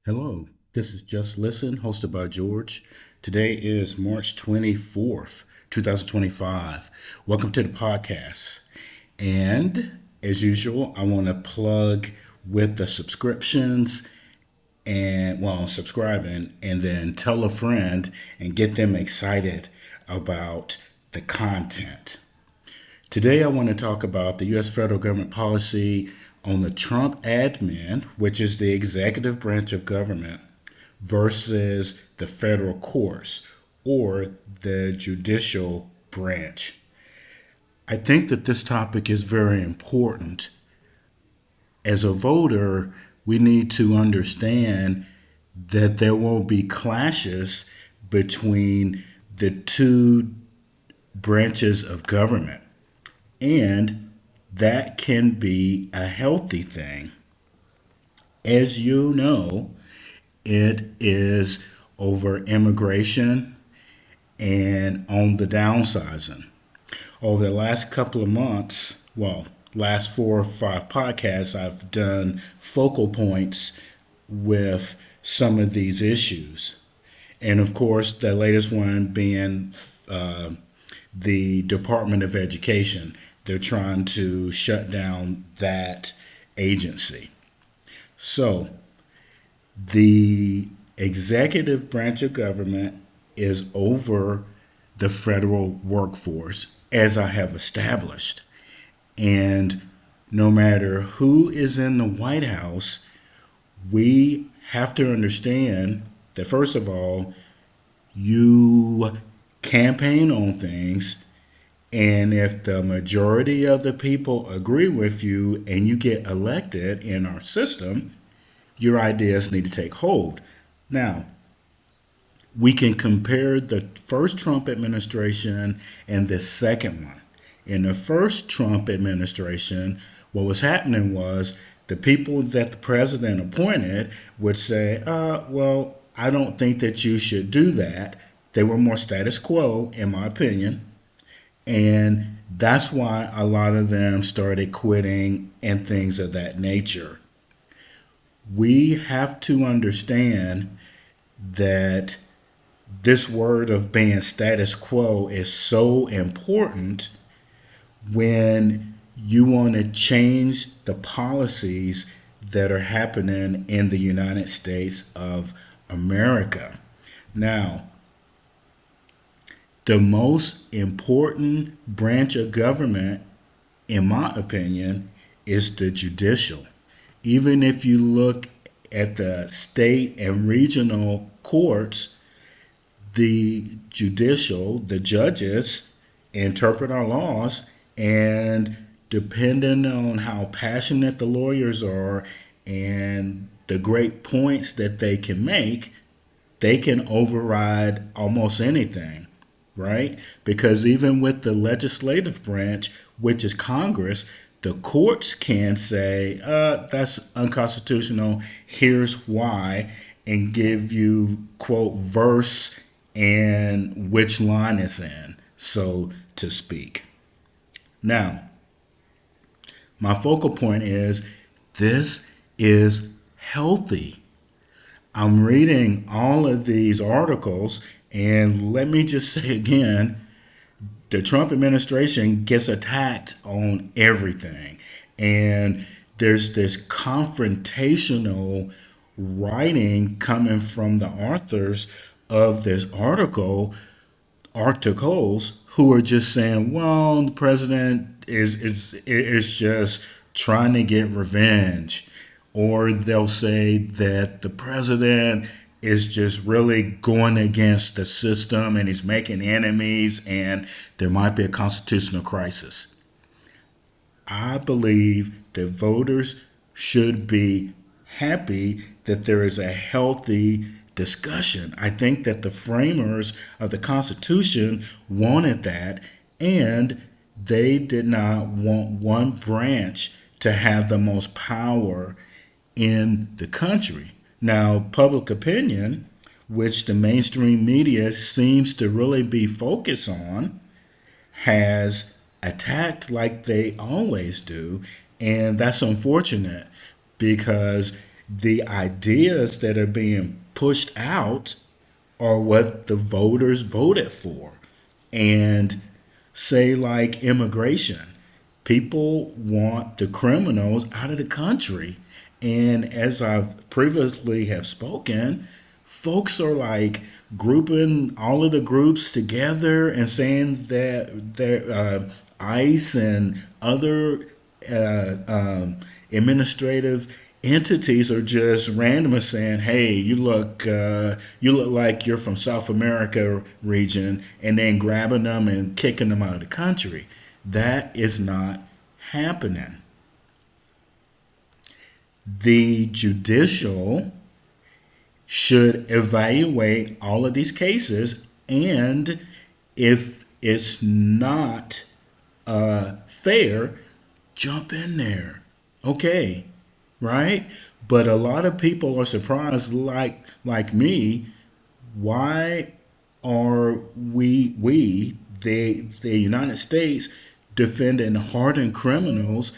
Hello, this is Just Listen, hosted by George. Today is March 24th, 2025. Welcome to the podcast. And as usual, I want to plug with the subscriptions and, well, subscribing, and then tell a friend and get them excited about the content. Today, I want to talk about the U.S. federal government policy on the Trump admin, which is the executive branch of government, versus the federal courts or the judicial branch. I think that this topic is very important. As a voter, we need to understand that there will be clashes between the two branches of government. And that can be a healthy thing. As you know, it is over immigration and on the downsizing. Over the last couple of months, well, last 4 or 5 podcasts, I've done focal points with some of these issues. And of course, the latest one being the Department of Education. They're trying to shut down that agency. So, the executive branch of government is over the federal workforce, as I have established. And no matter who is in the White House, we have to understand that, first of all, you campaign on things, and if the majority of the people agree with you and you get elected in our system, your ideas need to take hold. Now, we can compare the first Trump administration and the second one. In the first Trump administration, what was happening was the people that the president appointed would say, well, I don't think that you should do that. They were more status quo, in my opinion. And that's why a lot of them started quitting and things of that nature. We have to understand that this word of being status quo is so important when you want to change the policies that are happening in the United States of America. Now, the most important branch of government, in my opinion, is the judicial. Even if you look at the state and regional courts, the judicial, the judges, interpret our laws, and depending on how passionate the lawyers are and the great points that they can make, they can override almost anything, right? Because even with the legislative branch, which is Congress, the courts can say, that's unconstitutional, here's why, and give you, quote, verse and which line it's in, so to speak. Now, my focal point is this is healthy. I'm reading all of these articles, and let me just say again, the Trump administration gets attacked on everything. And there's this confrontational writing coming from the authors of this articles who are just saying, well, the president is just trying to get revenge. Or they'll say that the president is just really going against the system and he's making enemies and there might be a constitutional crisis. I believe that voters should be happy that there is a healthy discussion. I think that the framers of the Constitution wanted that, and they did not want one branch to have the most power in the country. Now, public opinion, which the mainstream media seems to really be focused on, has attacked like they always do. And that's unfortunate because The ideas that are being pushed out are what the voters voted for. And say, like immigration, people want the criminals out of the country. And as I've previously have spoken, folks are like grouping all of the groups together and saying that ICE and other administrative entities are just randomly saying, "Hey, you look like you're from South America region," and then grabbing them and kicking them out of the country. That is not happening. The judicial should evaluate all of these cases, and if it's not fair, jump in there. Okay, right? But a lot of people are surprised, like me. Why are the United States defending hardened criminals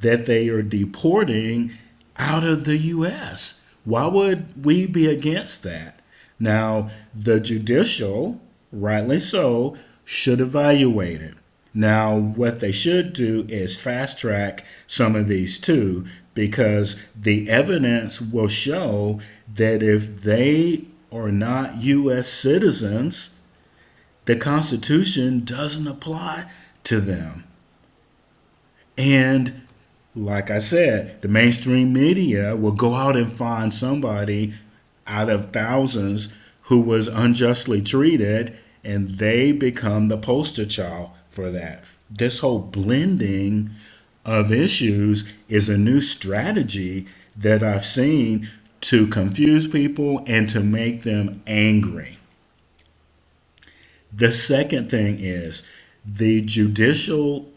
that they are deporting out of the U.S.? Why would we be against that? Now, the judicial, rightly so, should evaluate it. Now, what they should do is fast track some of these too, because the evidence will show that if they are not U.S. citizens, the Constitution doesn't apply to them. And like I said, the mainstream media will go out and find somebody out of thousands who was unjustly treated, and they become the poster child for that. This whole blending of issues is a new strategy that I've seen to confuse people and to make them angry. The second thing is the judicial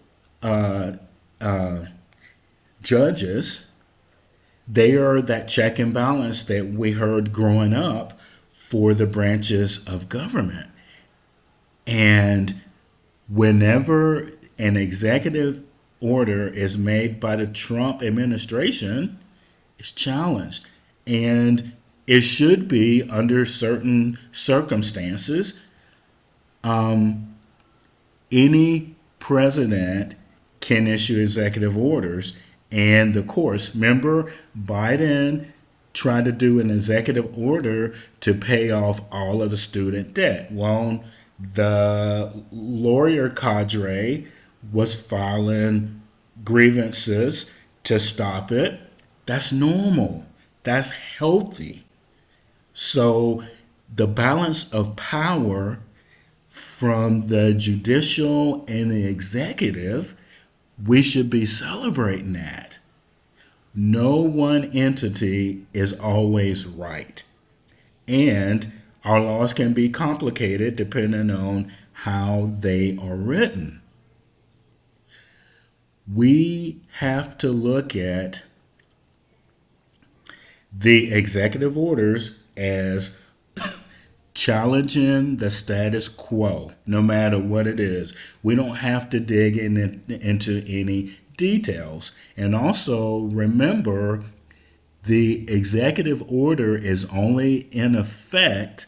uh, uh, judges, they are that check and balance that we heard growing up for the branches of government. And whenever an executive order is made by the Trump administration, it's challenged. And it should be under certain circumstances. Any president can issue executive orders. And of course, remember, Biden tried to do an executive order to pay off all of the student debt. Well, the lawyer cadre was filing grievances to stop it. That's normal. That's healthy. So the balance of power from the judicial and the executive, we should be celebrating that. No one entity is always right. And our laws can be complicated depending on how they are written. We have to look at the executive orders as challenging the status quo, no matter what it is. We don't have to dig into any details. And also remember, the executive order is only in effect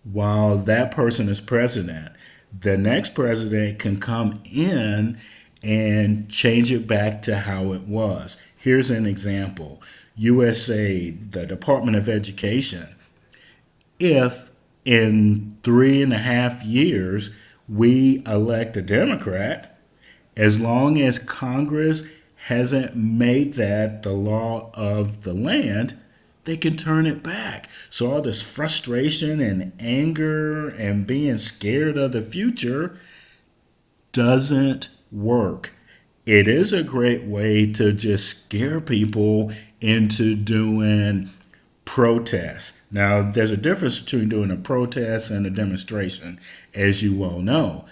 while that person is president. The next president can come in and change it back to how it was. Here's an example. USA, the Department of Education, if in 3.5 years we elect a Democrat, as long as Congress hasn't made that the law of the land, they can turn it back. So all this frustration and anger and being scared of the future doesn't work. It is a great way to just scare people into doing protests. Now, there's a difference between doing a protest and a demonstration, as you well know.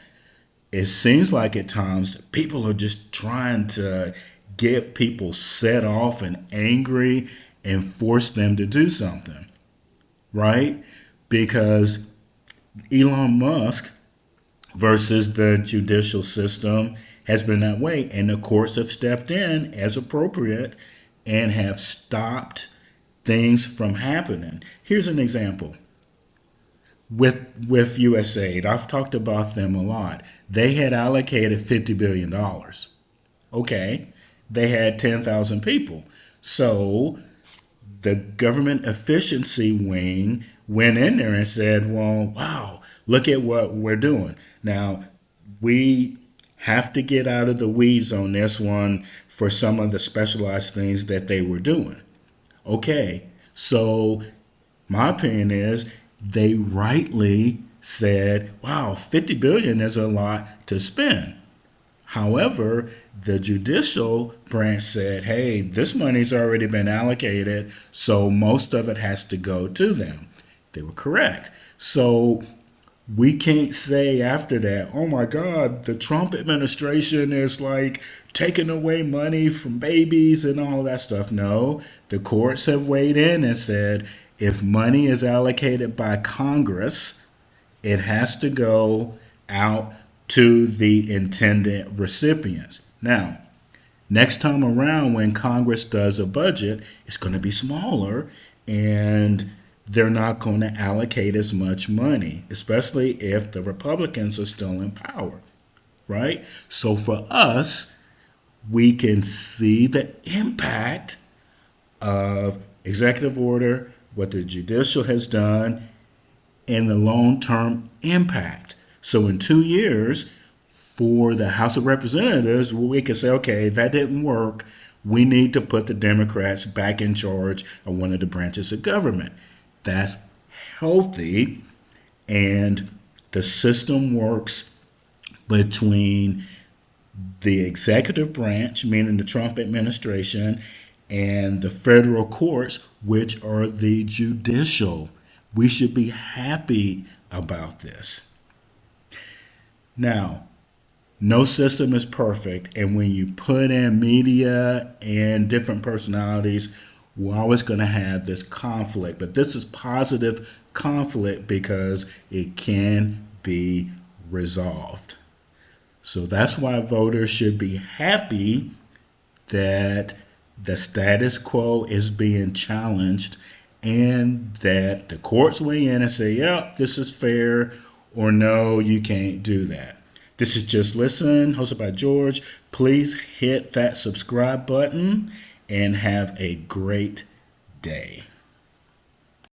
It seems like at times people are just trying to get people set off and angry and force them to do something, right? Because Elon Musk versus the judicial system has been that way, and the courts have stepped in as appropriate and have stopped things from happening. Here's an example. With USAID, I've talked about them a lot. They had allocated $50 billion. Okay, they had 10,000 people. So the government efficiency wing went in there and said, well, wow, look at what we're doing. Now, we have to get out of the weeds on this one for some of the specialized things that they were doing. Okay, so my opinion is they rightly said, wow, 50 billion is a lot to spend. However, the judicial branch said, hey, this money's already been allocated, so most of it has to go to them. They were correct. So we can't say after that, oh my God, the Trump administration is like taking away money from babies and all that stuff. No, the courts have weighed in and said if money is allocated by Congress, it has to go out to the intended recipients. Now, next time around when Congress does a budget, it's going to be smaller and they're not going to allocate as much money, especially if the Republicans are still in power, right? So for us, we can see the impact of executive order, what the judicial has done, and the long-term impact. So in 2 years, for the House of Representatives, we can say, okay, that didn't work. We need to put the Democrats back in charge of one of the branches of government. That's healthy, and the system works between the executive branch, meaning the Trump administration, and the federal courts, which are the judicial. We should be happy about this. Now, no system is perfect, and when you put in media and different personalities, we're always going to have this conflict. But this is positive conflict because it can be resolved. So that's why voters should be happy that the status quo is being challenged and that the courts weigh in and say, yep, this is fair, or no, you can't do that. This is Just Listen, hosted by George. Please hit that subscribe button and have a great day.